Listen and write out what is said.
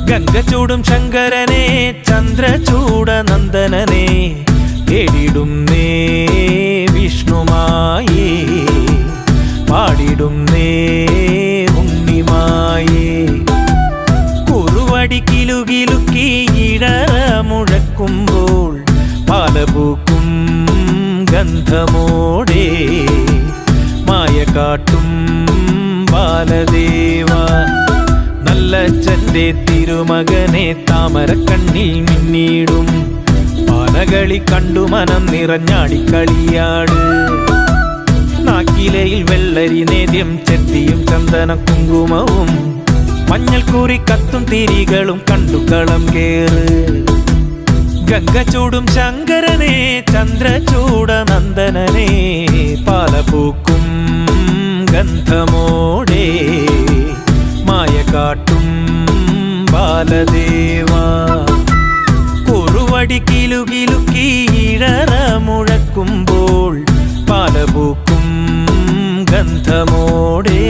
ഗംഗ ചൂടും ശങ്കരനെ ചന്ദ്രചൂട നന്ദനനെ തേടിടുന്നേ വിഷ്ണുമായേ പാടിടുന്നേ ഉണ്ണിമായേ കുറുവടി കിലുകിലുക്കി ഇടറ മുഴക്കുമ്പോൾ പാലപൂക്കും ഗന്ധമോടെ മായ കാട്ടും ബാലദേവ നല്ലച്ഛന്റെ തിരുമകനെ താമരക്കണ്ണിൽ മിന്നിടും പാലകളി കണ്ടു മനം നിറഞ്ഞാടിക്കളിയാട് നാക്കിലയിൽ വെള്ളരി നേദ്യം ചെത്തിയും ചന്ദന കുങ്കുമവും മഞ്ഞൾ കൂറി കത്തും തിരികളും കണ്ടു കളം കേറ് ഗംഗ ചൂടും ശങ്കരനെ ചന്ദ്രചൂട നന്ദനനെ പാലപൂക്കും ഗന്ധമോടെ മായ കാട്ടും ബാലദേവ കുറുവടി കിലുകിലുക്കി ഇടറ മുഴക്കുമ്പോൾ പാലപൂക്കും ഗന്ധമോടെ